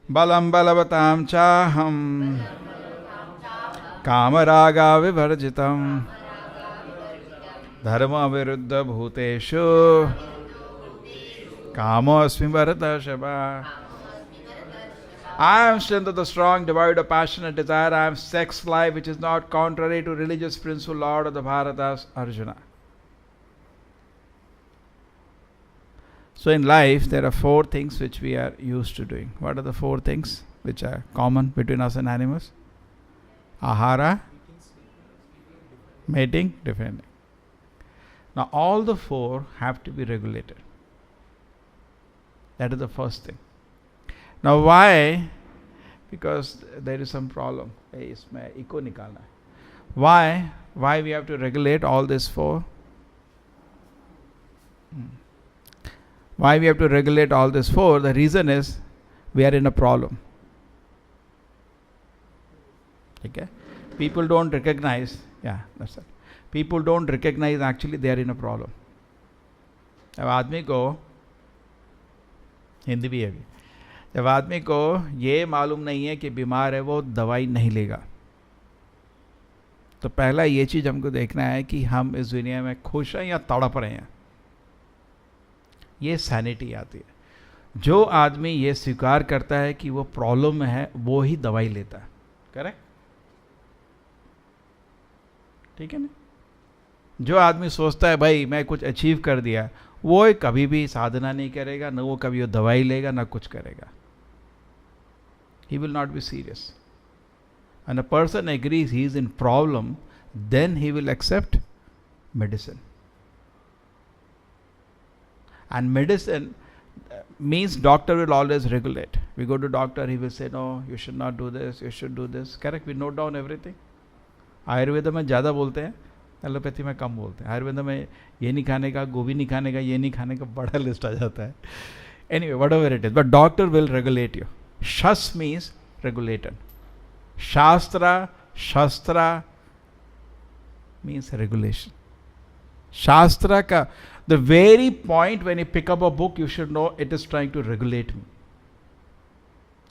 balam balavatam chaham kamaraga vivarjitam dharma viruddha bhuteshu kamosmi bharatashava. I am strength of the strong, devoid of passionate desire. I am sex life which is not contrary to religious principle, Lord of the Bharatas, Arjuna. So in life, there are four things which we are used to doing. What are the four things which are common between us and animals? Ahara, mating, defending. Now all the four have to be regulated. That is the first thing. Now why? Because there is some problem. इसमें echo निकालना है. Why? Why we have to regulate all these four? Why we have to regulate all these four? The reason is we are in a problem. Okay? People don't recognize. Yeah, that's it. People don't recognize actually they are in a problem. अब आदमी को हिंदी भी है भी. जब आदमी को ये मालूम नहीं है कि बीमार है, वो दवाई नहीं लेगा. तो पहला ये चीज़ हमको देखना है कि हम इस दुनिया में खुश हैं या तड़प रहे हैं. ये सैनिटी आती है. जो आदमी ये स्वीकार करता है कि वो प्रॉब्लम में है, वो ही दवाई लेता है. करेक्ट? ठीक है ना? जो आदमी सोचता है भाई मैं कुछ अचीव कर दिया, वो कभी भी साधना नहीं करेगा, न वो कभी वो दवाई लेगा, ना कुछ करेगा. He will not be serious. And a person agrees he is in problem, then he will accept medicine. And medicine means doctor will always regulate. We go to doctor, he will say no, you should not do this, you should do this. Correct? We note down everything. Ayurveda में ज़्यादा बोलते हैं, allopathy में कम बोलते हैं. आयुर्वेद में ये नहीं खाने का, गोभी नहीं खाने का, ये नहीं खाने का, बड़ा लिस्ट आ जाता है. Anyway, whatever it is, but doctor will regulate you. Shas means regulated. Shastra means regulation. Shastra ka, the very point when you pick up a book, you should know it is trying to regulate me.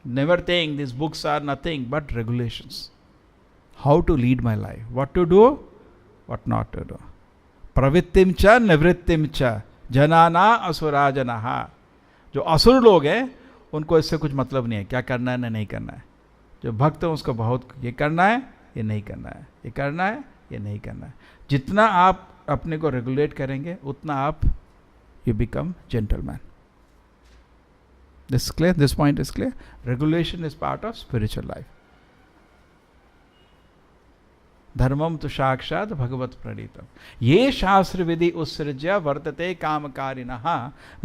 Never think these books are nothing but regulations. How to lead my life, what to do, what not to do. Pravittim cha nivrittim cha janana asura janaha. जो असुर लोग हैं उनको इससे कुछ मतलब नहीं है क्या करना है ना नहीं करना है. जो भक्त हैं उसको बहुत ये करना है, ये नहीं करना है, ये करना है, ये नहीं करना है. जितना आप अपने को रेगुलेट करेंगे उतना आप you become gentleman. This clear? This point is clear. Regulation is part of spiritual life. धर्मम तो साक्षात भगवत प्रणीतम. ये शास्त्र विधि उत्सृज्य वर्तते कामकारिणः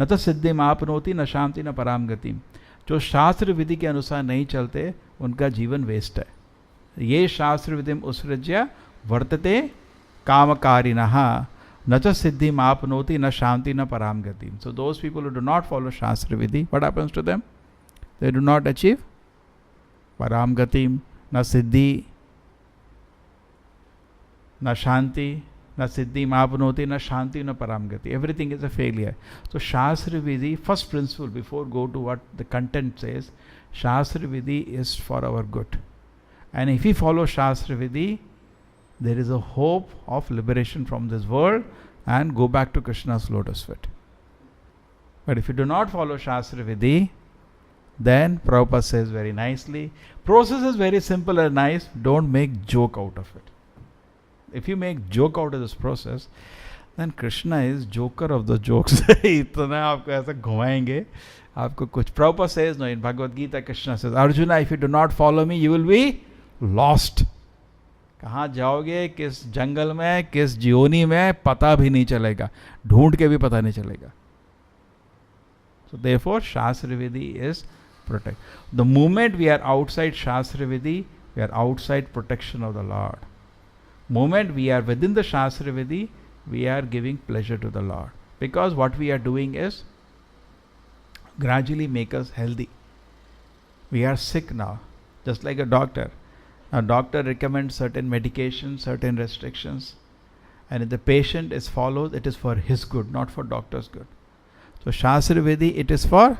न तो सिद्धिम आपनोति न शांति न पराम गतिम. जो शास्त्र विधि के अनुसार नहीं चलते उनका जीवन वेस्ट है. ये शास्त्र विधि उत्सृज्य वर्तते कामकारिणः न च सिद्धिम आपनोति न शांति न पराम गतिम. So those people who do not follow shastra vidhi, what happens to them? They do not achieve param gatim, na siddhi, na shanti, na siddhi mapnoti, na shanti, na paramgati. Everything is a failure. So Shastra Vidhi, first principle before go to what the content says, Shastra Vidhi is for our good. And if we follow Shastra Vidhi, there is a hope of liberation from this world and go back to Krishna's lotus feet. But if you do not follow Shastra Vidhi, then Prabhupada says very nicely, process is very simple and nice, don't make joke out of it. If you make joke out of this process, then Krishna is joker of the jokes. इतना आपको ऐसा घुमाएंगे, आपको कुछ. Prabhupada says, no, in Bhagavad Gita, Krishna says, Arjuna, if you do not follow me, you will be lost. कहाँ जाओगे, किस जंगल में, किस जियोनी में, पता भी नहीं चलेगा, ढूंढ के भी पता नहीं चलेगा. So therefore, Shastra Vidhi is protect. The moment we are outside Shastra Vidhi, we are outside protection of the Lord. Moment we are within the Shastra Vidhi, we are giving pleasure to the Lord. Because what we are doing is gradually make us healthy. We are sick now, just like a doctor. A doctor recommends certain medications, certain restrictions, and if the patient is followed, it is for his good, not for doctor's good. So Shastra Vidhi, it is for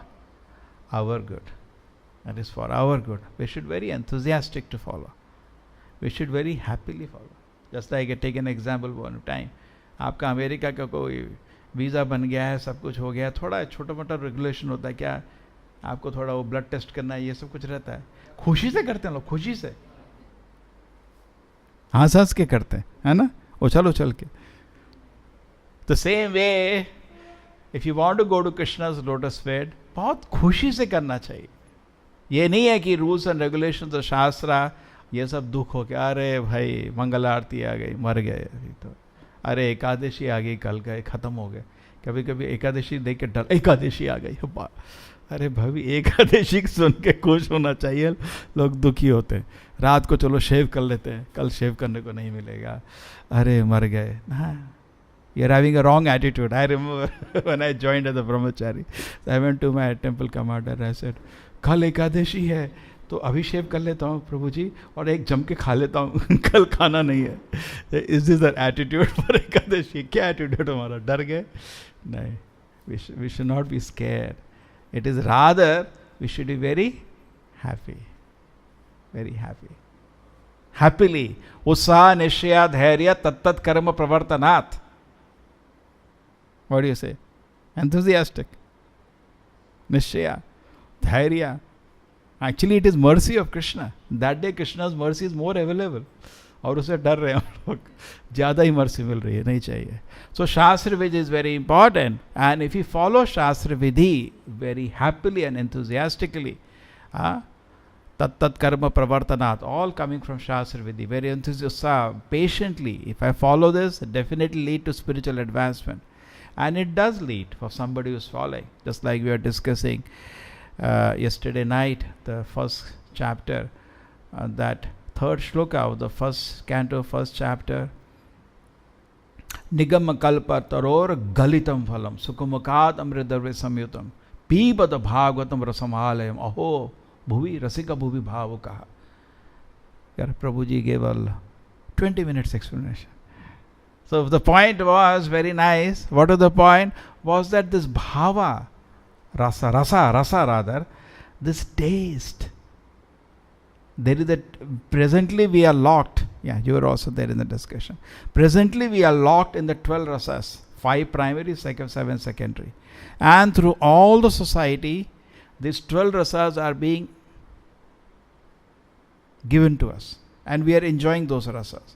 our good. That is for our good. We should very enthusiastic to follow. We should very happily follow. Just like I take an example one time. आपका America का कोई visa बन गया है, सब कुछ हो गया, थोड़ा छोटा मोटा रेगुलेशन होता है, क्या आपको थोड़ा वो ब्लड टेस्ट करना है, ये सब कुछ रहता है. खुशी से करते हैं लोग, खुशी से हंस हंस के करते हैं, है ना, उछल उछल के. The same way if you want to go to Krishna's lotus feet, बहुत खुशी से करना चाहिए. ये नहीं है कि रूल्स एंड रेगुलेशंस और शास्त्र ये सब दुख हो गया, अरे भाई मंगल आरती आ गई, मर गए अभी तो, अरे एकादशी आ गई, कल गए, ख़त्म हो गए. कभी कभी एकादशी देख के डर, एकादशी आ गई, अरे भाभी एकादशी सुन के खुश होना चाहिए. लोग दुखी होते हैं. रात को चलो शेव कर लेते हैं, कल शेव करने को नहीं मिलेगा, अरे मर गए. हाँ, you are having a wrong attitude. I remember when I joined as a brahmachari, I went to my temple commander, I said कल एकादशी है तो अभी शेव कर लेता हूँ प्रभु जी, और एक जम के खा लेता हूँ, कल खाना नहीं है. Is this the attitude for Ekadashi? क्या एटीट्यूड हमारा? डर गए? नहीं, we should not be scared. It is rather we should be very happy, very happy. Happily, उत्साह निश्चय धैर्य तत्त कर्म प्रवर्तनात्. What do you say? Enthusiastic. निश्चय धैर्य. Actually, it is mercy of Krishna. That day, Krishna's mercy is more available. और उसे डर रहे हैं हम लोग, ज़्यादा ही मर्सी मिल रही है, नहीं चाहिए. सो शास्त्र विधि is very important, and if you follow शास्त्र विधि वेरी हैप्पीली एंड एंथुजियास्टिकली, तत्त कर्म प्रवर्तनात्, ऑल कमिंग फ्रॉम शास्त्र विधि, very enthusiastic, patiently, if I follow this, definitely lead to spiritual advancement. And it does lead for somebody who's following, just like we were discussing yesterday night, the first chapter, that third shloka of the first canto, first chapter. Nigam kalpa taror galitam phalam sukumakat amridarve samyutam pibad bhagavatam rasamalayam aho bhuvi rasika bhuvi bhavu kaha. Prabhuji gave a 20 minutes explanation. So the point was very nice. What was the point? Was that this bhava, rasa rather, this taste, there is that presently we are locked. Yeah, you were also there in the discussion. Presently we are locked in the 12 rasas, 5 primary, 7 secondary. And through all the society, these 12 rasas are being given to us. And we are enjoying those rasas.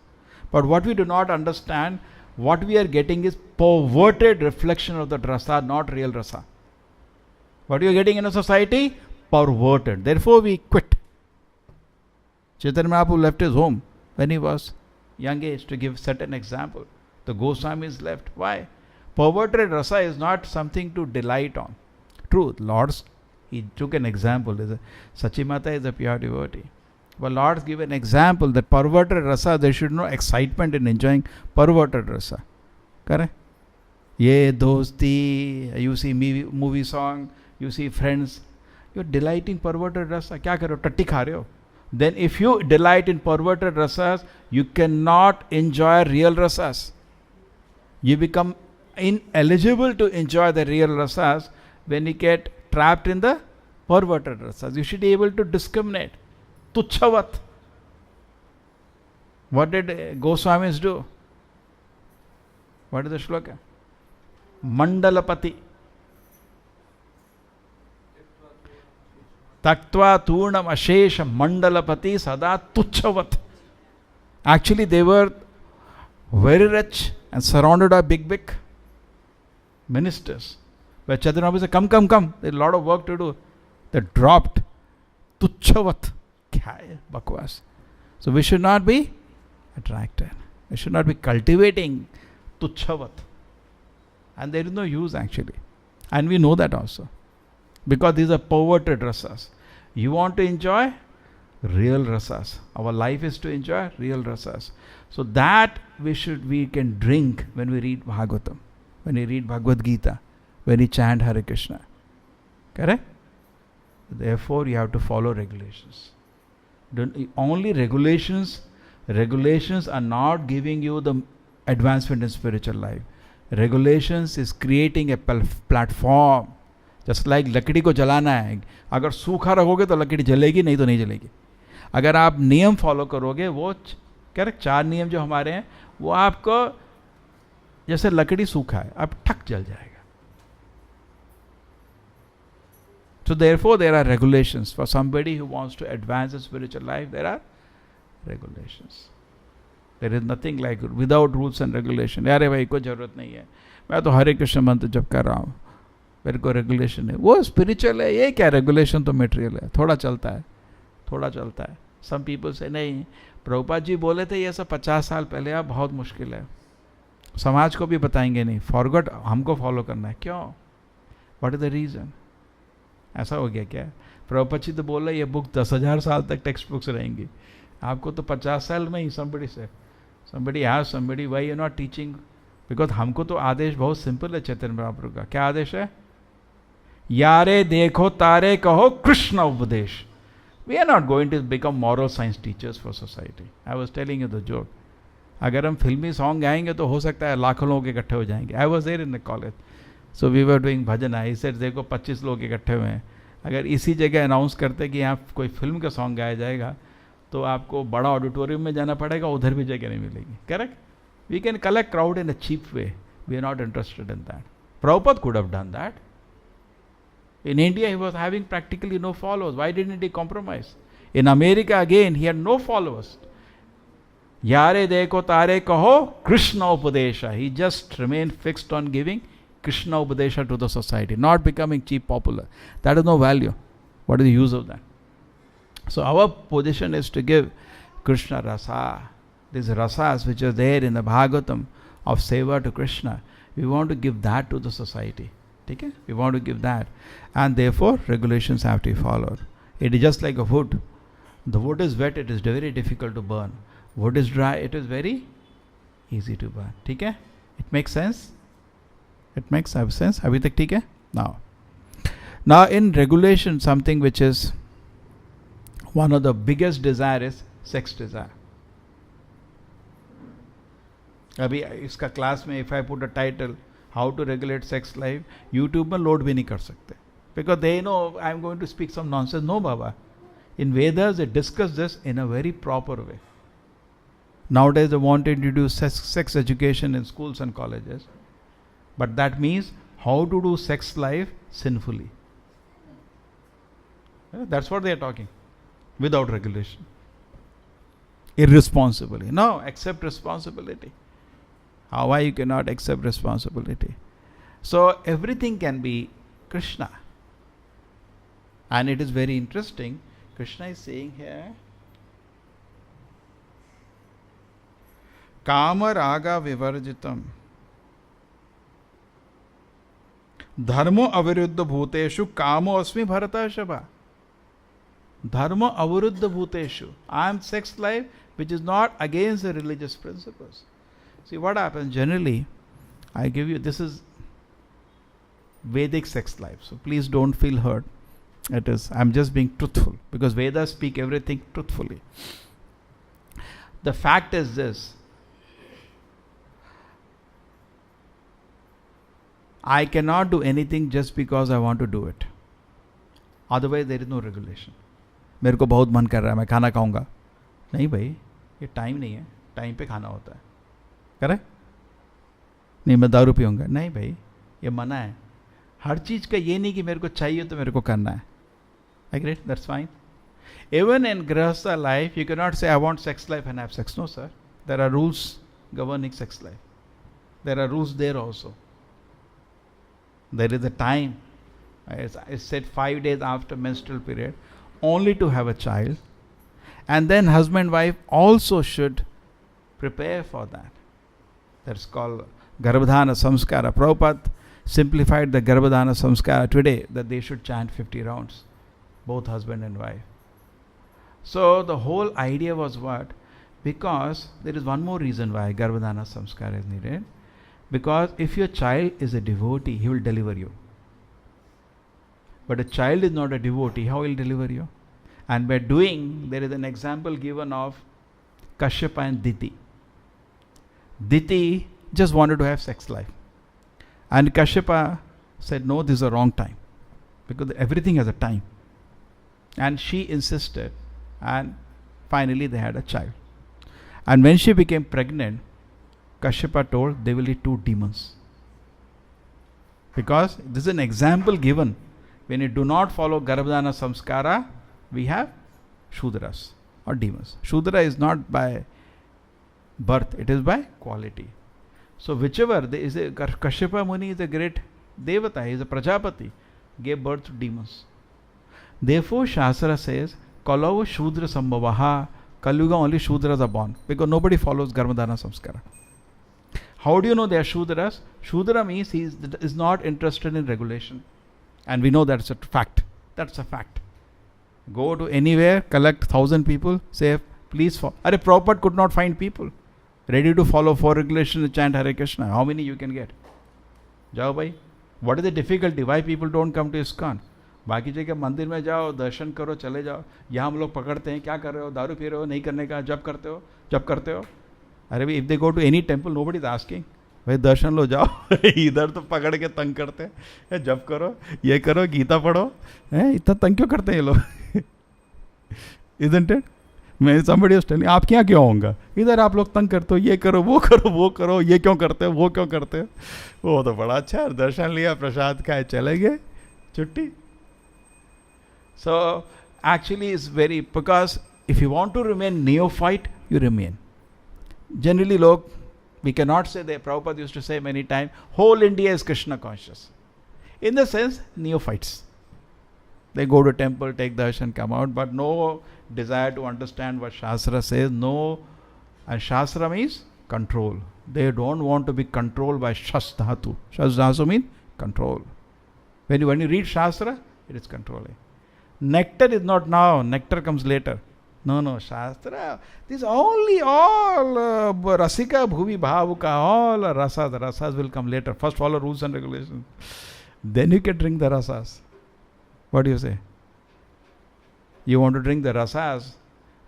But what we do not understand, what we are getting is perverted reflection of that rasa, not real rasa. What you are getting in a society? Perverted. Therefore we quit. Chaitanya Mahaprabhu left his home when he was young age, to give certain example. The Goswamis left. Why? Perverted rasa is not something to delight on. True, Lord's, he took an example. Sachimata is a pure devotee. But Lord's give an example that perverted rasa, there should no excitement in enjoying perverted rasa. Correct? Ye dosti, you see movie song, you see friends, you're delighting perverted rasa. Kya karo? Tatti kha rahe ho. Then if you delight in perverted rasas, you cannot enjoy real rasas. You become ineligible to enjoy the real rasas when you get trapped in the perverted rasas. You should be able to discriminate. Tuchhavat. What did Goswamis do? What is the shloka? Mandalapati. Taktva turnam ashesha mandalapati sada tuchhavat. Actually, they were very rich and surrounded by big ministers. But Chaitanya Mahaprabhu said, come. There's a lot of work to do. They dropped. Tuchhavat. Bakwas. So we should not be attracted. We should not be cultivating tuchhavat. And there is no use actually. And we know that also. Because these are perverted rasas. You want to enjoy real rasas. Our life is to enjoy real rasas. So that we can drink when we read Bhagavatam, when we read Bhagavad Gita, when we chant Hare Krishna. Correct? Therefore you have to follow regulations. Only regulations are not giving you the advancement in spiritual life. Regulations is creating a platform just like लकड़ी को जलाना है, अगर सूखा रखोगे तो लकड़ी जलेगी, नहीं तो नहीं जलेगी. अगर आप नियम फॉलो करोगे, वो करेक्ट 4 नियम जो हमारे हैं, वो आपको जैसे लकड़ी सूखा है, अब ठक जल जाएगा. So therefore there are regulations for somebody who wants to advance his spiritual life. There are regulations. There is nothing like without rules and regulation. अरे भाई कोई जरूरत नहीं है, मैं तो हरे कृष्ण मंत्र जप कर रहा हूँ, मेरे को रेगुलेशन है. वो स्पिरिचुअल है, ये क्या रेगुलेशन तो मटेरियल है, थोड़ा चलता है, थोड़ा चलता है. सम पीपल से नहीं, प्रभुपाद जी बोले थे ये सब 50 साल पहले, अब बहुत मुश्किल है, समाज को भी बताएंगे नहीं, फॉरगॉट, हमको फॉलो करना है. क्यों? What is the reason? ऐसा हो गया क्या? प्रभुपाद जी तो बोल रहे ये बुक 10,000 साल तक टेक्स्ट बुक्स रहेंगी, आपको तो 50 साल में ही somebody asked somebody why you're not teaching, because हमको तो आदेश बहुत सिंपल है चैतन्य महाप्रभु का. क्या आदेश है? यारे देखो तारे कहो कृष्ण उपदेश. We are not going to become moral science teachers for society. I was telling you the joke. अगर हम फिल्मी सॉन्ग गाएंगे तो हो सकता है लाखों लोग इकट्ठे हो जाएंगे. I was there in the college. So we were doing bhajan. I said देखो 25 लोग इकट्ठे हुए हैं, अगर इसी जगह अनाउंस करते कि यहाँ कोई फिल्म का सॉन्ग गाया जाएगा तो आपको बड़ा ऑडिटोरियम में जाना पड़ेगा, उधर भी जगह नहीं मिलेगी. Correct? We can collect crowd in a cheap way. We are not interested in that. Prabhupada could have done that. In India he was having practically no followers. Why didn't he compromise? In America again he had no followers. Yare dekho tare kaho Krishna Upadesha. He just remained fixed on giving Krishna Upadesha to the society, not becoming cheap popular. That is no value. What is the use of that? So our position is to give Krishna Rasa. These rasas which are there in the Bhagavatam of Seva to Krishna, we want to give that to the society. Okay? We want to give that. And therefore regulations have to be followed. It is just like a wood. The wood is wet, it is very difficult to burn. Wood is dry, it is very easy to burn. Okay? It makes sense? It makes sense? Abhi tak theek hai? Now in regulation, something which is one of the biggest desire is sex desire. अभी इसका class में if I put a title how to regulate sex life, YouTube में load भी नहीं कर सकते, because they know I am going to speak some nonsense. No Baba, in Vedas they discuss this in a very proper way. Nowadays they want to introduce sex education in schools and colleges, but that means how to do sex life sinfully. That's what they are talking, without regulation, irresponsibly. No, accept responsibility. Why you cannot accept responsibility? So everything can be Krishna. And it is very interesting. Krishna is saying here, Kama Raga Vivarjitam Dharmo Aviruddha Bhuteshu Kamo Asmi Bharata Shabha. Dharma Aviruddha Bhuteshu. I am sex life which is not against the religious principles. See what happens generally, I give you, this is Vedic sex life, so please don't feel hurt. It is, I'm just being truthful, because Vedas speak everything truthfully. The fact is this, I cannot do anything just because I want to do it. Otherwise there is no regulation. मेरे को बहुत मन कर रहा है, मैं खाना खाऊंगा. नहीं भाई, ये टाइम नहीं है, टाइम पे खाना होता है. करेक्ट? नहीं मैं दारू पीऊंगा. नहीं भाई, ये मना है. हर चीज का ये नहीं कि मेरे को चाहिए तो मेरे को करना है. Agree? That's fine. Even in Grihastha life, you cannot say I want sex life and have sex. No, sir. There are rules governing sex life. There are rules there also. There is a time. It's said 5 days after menstrual period, only to have a child. And then husband and wife also should prepare for that. That's called Garbhadhana Samskara. Prabhupada simplified the Garbhadhana Samskara today, that they should chant 50 rounds, both husband and wife. So the whole idea was what? Because there is one more reason why Garbhadhana Samskara is needed. Because if your child is a devotee, he will deliver you. But a child is not a devotee, how will he deliver you? And by doing, there is an example given of Kashyapa and Diti. Diti just wanted to have sex life. And Kashyapa said, no, this is the wrong time. because everything has a time. And she insisted, and finally they had a child. And when she became pregnant, Kashyapa told they will eat 2 demons. Because this is an example given. When you do not follow Garbhadhana Samskara, we have Shudras or demons. Shudra is not by birth, it is by quality. So whichever, there is a Kashyapa Muni is a great Devata, he is a Prajapati, gave birth to demons. Therefore Shastra says, Kalava Shudra Sambhavaha, Kalyuga only Shudras are born, because nobody follows Garbhadhana Samskara. How do you know they are Shudras? Shudra means he is not interested in regulation. And we know that's a fact. That's a fact. Go to anywhere, collect 1,000 people, say, please follow. Prabhupada could not find people ready to follow 4 regulations and chant Hare Krishna. How many you can get? Jao bhai. What is the difficulty? Why people don't come to ISKCON? बाकी जगह मंदिर में जाओ, दर्शन करो, चले जाओ. यहाँ हम लोग पकड़ते हैं, क्या कर रहे हो, दारू पी रहे हो, नहीं करने का, जब करते हो, जब करते हो. अरे भाई, if they go to any temple, nobody is asking. भाई दर्शन लो जाओ. इधर तो पकड़ के तंग करते हैं, जब करो, ये करो, गीता पढ़ो. इतना तंग क्यों करते हैं ये लोग? Isn't it? मैं somebody was telling, आप क्या क्यों होंगे? इधर आप लोग तंग करते हो, ये करो, वो करो, वो करो, ये क्यों करते हो, वो क्यों करते हो? वो तो बड़ा अच्छा है, दर्शन लिया, प्रसाद खाए, चले गए, छुट्टी. So actually it's very, because if you want to remain neophyte, you remain. Generally log, we cannot say that. Prabhupada used to say many times, whole India is Krishna conscious. In the sense, neophytes. They go to temple, take darshan, come out, but no desire to understand what Shastra says. No, and Shastra means control. They don't want to be controlled by Shasdhatu. Shasdhatu means control. When you read Shastra, it is controlling. Nectar is not now, nectar comes later. No, Shastra, this is only all Rasika Bhuvi Bhavuka, all rasas. The rasas will come later. First follow rules and regulations. Then you can drink the rasas. What do you say? You want to drink the rasas,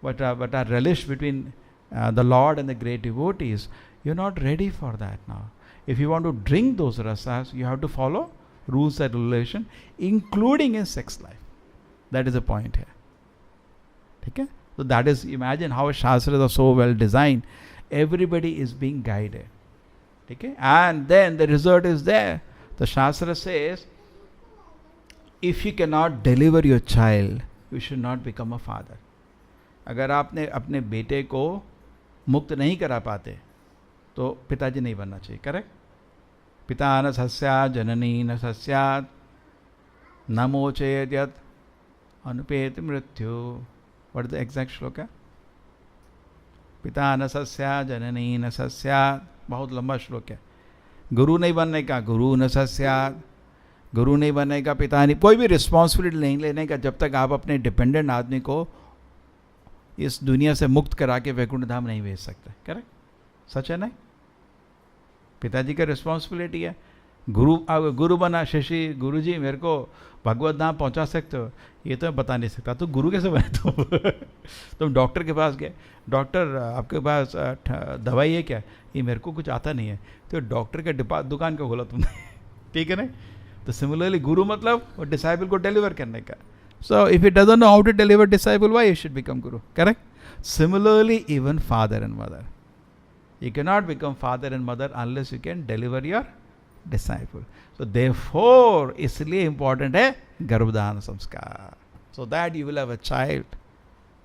but are relished between the Lord and the great devotees. You're not ready for that now. If you want to drink those rasas, you have to follow rules and regulations, including in sex life. That is the point here. Okay? So that is, imagine how Shastras are so well designed. Everybody is being guided. Okay? And then the result is there. The Shastra says, if you cannot deliver your child, you should not become a father. अगर आपने अपने बेटे को मुक्त नहीं करा पाते, तो पिताजी नहीं बनना चाहिए. करेक्ट? पिता न सस्यात् जननी न सस्यात् न मोचयेत् यत् अनुपेति मृत्यु. What is the exact shloka? पिता न सस्यात् जननी न सस्यात्. बहुत लंबा श्लोक है. गुरु नहीं बनने का, गुरु न सस्यात्. गुरु नहीं बनने का, पिता नहीं, कोई भी रिस्पॉन्सिबिलिटी नहीं लेने का जब तक आप अपने डिपेंडेंट आदमी को इस दुनिया से मुक्त करा के वैकुंठ धाम नहीं भेज सकते. करेक्ट? सच है नहीं? पिताजी का रिस्पॉन्सिबिलिटी है. गुरु बना, शशि गुरु जी मेरे को भगवत धाम पहुंचा सकते हो, ये तो मैं बता नहीं सकता. तो गुरु कैसे बने तुम डॉक्टर के पास गए, डॉक्टर आपके पास दवाई है क्या? ये मेरे को कुछ आता नहीं है. तो डॉक्टर का दुकान क्यों खोला तुमने? ठीक है ना? तो सिमिलरली गुरु मतलब डिसाइपल को डिलीवर करने का. So if it doesn't know how to deliver disciple, why you should become guru? Correct? Similarly even father and mother, you cannot become father and mother unless you can deliver your disciple. So therefore, इसलिए important है गर्भधान संस्कार, so that you will have a child.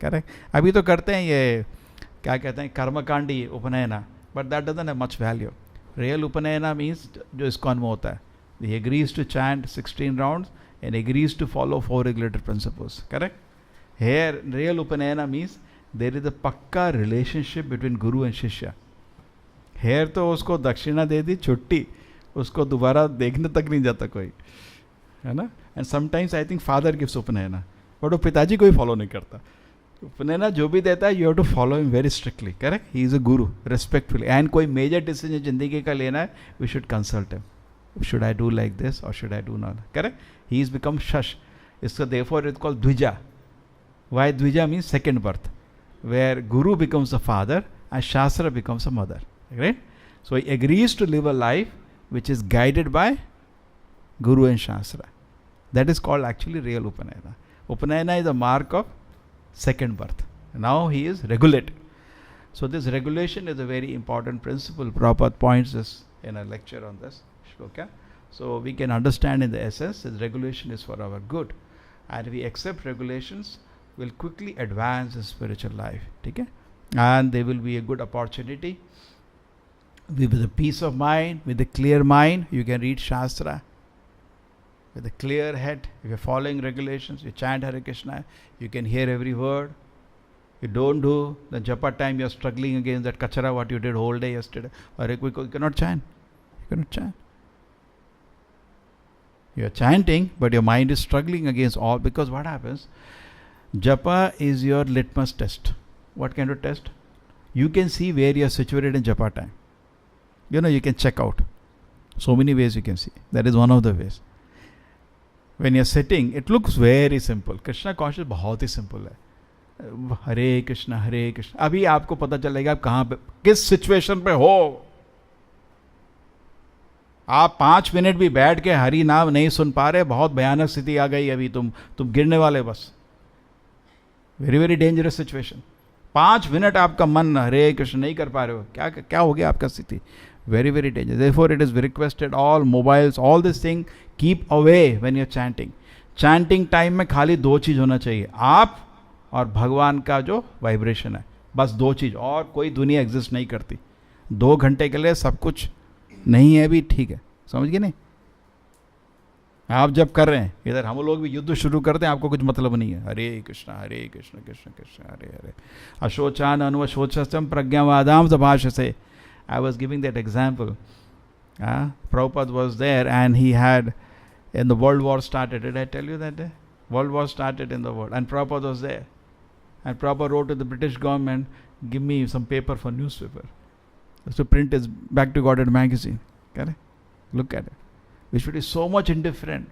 Correct? अभी तो करते हैं ये क्या कहते हैं कर्मकांडी उपनयना, but that doesn't have much value. Real उपनयना means जो ISKCON में होता है, he agrees to chant 16 rounds and agrees to follow 4 regulated principles. Correct? Here real upanayana means there is a पक्का relationship between guru and shishya. Here तो उसको दक्षिणा दे दी, छुट्टी, उसको दोबारा देखने तक नहीं जाता कोई, है ना. And sometimes I think father gives upanayana, but वो पिताजी को ही फॉलो नहीं करता. उपनयना जो भी देता है, you have to follow him very strictly. Correct? He is a guru, respectfully. And कोई मेजर डिसीजन जिंदगी का लेना है, we should consult him. Should I do like this और should I do not? Correct? He is become शश. इसका therefore it called dwija. Why dwija means second birth, where guru becomes a father and shastra becomes a mother. Right? So he agrees to live a life which is guided by Guru and Shastra. That is called actually real Upanayana. Upanayana is a mark of second birth. Now he is regulated. So this regulation is a very important principle. Prabhupada points this in a lecture on this shloka. So we can understand in the essence that regulation is for our good. And if we accept regulations, we'll quickly advance in spiritual life. Okay? And there will be a good opportunity. With a peace of mind, with a clear mind, you can read Shastra. With a clear head, if you're following regulations, you chant Hare Krishna, you can hear every word. You don't do the japa time, you're struggling against that kachara, what you did whole day yesterday. Or you cannot chant. You cannot chant. You are chanting, but your mind is struggling against all, because what happens? Japa is your litmus test. What kind of test? You can see where you are situated in japa time. You can check out. So many ways you can see. That is one of the ways. When you are sitting, it looks very simple. Krishna consciousness बहुत ही simple है. हरे कृष्णा हरे कृष्णा. अभी आपको पता चलेगा आप कहाँ पे, किस सिचुएशन पे हो. आप 5 मिनट भी बैठ के हरि नाम नहीं सुन पा रहे, बहुत भयानक स्थिति आ गई अभी, तुम गिरने वाले बस. Very very dangerous situation. 5 minute आपका मन हरे कृष्ण नहीं कर पा रहे हो, क्या हो गया आपका स्थिति. Very very dangerous. Therefore it is requested all mobiles, all this thing, keep away when you are chanting. Chanting time में खाली 2 चीज होना चाहिए, आप और भगवान का जो वाइब्रेशन है. बस 2 चीज, और कोई दुनिया एग्जिस्ट नहीं करती. 2 घंटे के लिए सब कुछ नहीं है भी ठीक है. समझ गए नहीं? आप जब कर रहे हैं, इधर हम लोग भी युद्ध शुरू करते हैं, आपको कुछ मतलब नहीं है. हरे कृष्ण कृष्ण कृष्ण हरे हरे. अशोचान अनुशोचम प्रज्ञावादाम भाष से. I was giving that example. Prabhupada was there and he had, in the World War started. Did I tell you that day? World War started in the world and Prabhupada was there. And Prabhupada wrote to the British government, give me some paper for newspaper. So print is Back to Godhead magazine. Correct? Look at it. We should be so much indifferent,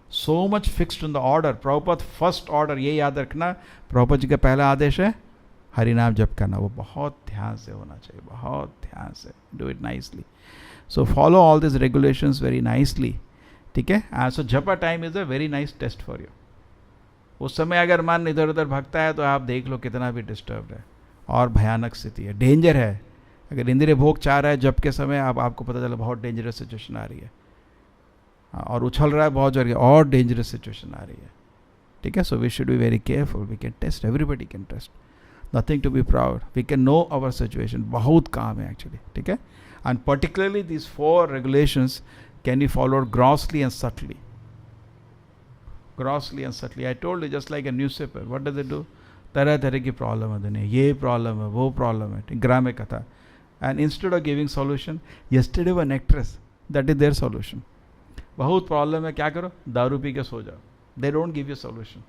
so much fixed in the order. Prabhupada first order, ये याद रखना, Prabhupada जी का पहला आदेश है हरि नाम जप करना. वो बहुत ध्यान से होना चाहिए, बहुत ध्यान से. Do it nicely. So follow all these regulations very nicely. ठीक है? So japa time is a very nice test for you. उस समय अगर मन इधर उधर भागता है तो आप देख लो कितना भी डिस्टर्ब है और भयानक स्थिति है, डेंजर है. अगर इंद्रिय भोग चाह रहा है जब के समय, आपको पता चला बहुत डेंजरस सिचुएशन आ रही है और उछल रहा है बहुत जगह, और डेंजरस सिचुएशन आ रही है. ठीक है? So we should be very careful. We can taste, everybody can taste. Nothing to be proud. We can know our situation. बहुत काम है actually. ठीक है? And particularly these 4 regulations can be followed grossly and subtly. Grossly and subtly. I told you, just like a newspaper. What does it do? तरह तरह की problem है दुनिया, ये प्रॉब्लम है, वो प्रॉब्लम है. ग्राम में कथा. And instead of giving solution, yesterday one actress, that is their solution. बहुत प्रॉब्लम है, क्या करो? दारू पी के सो जाओ. They don't give you solution.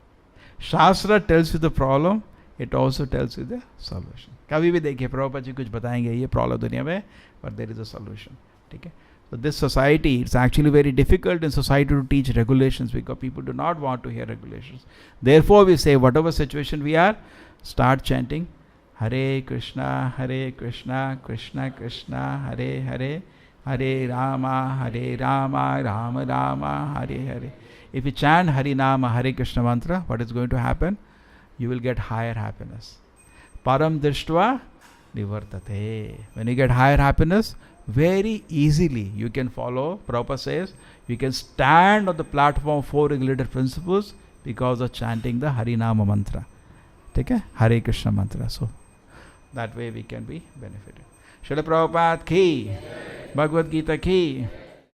Shastra tells you the problem. It also tells you the solution. कभी भी देखिए प्रभुपाद जी कुछ बताएंगे, ये प्रॉब्लम दुनिया में, but there is a solution. ठीक है? So this society, it's actually very difficult in society to teach regulations because people do not want to hear regulations. Therefore we say whatever situation we are, start chanting Hare Krishna Krishna Krishna Hare Hare, Hare Rama Rama Rama Hare Hare. If you chant Hari Nama Hare Krishna mantra, what is going to happen? You will get higher happiness. Param Drishtva Nivartate. When you get higher happiness, very easily you can follow. Prabhupada says, you can stand on the platform of 4 regulated principles because of chanting the Harinama mantra. Okay? Hare Krishna mantra. So, that way we can be benefited. Srila Prabhupada ki, Bhagavad Gita ki.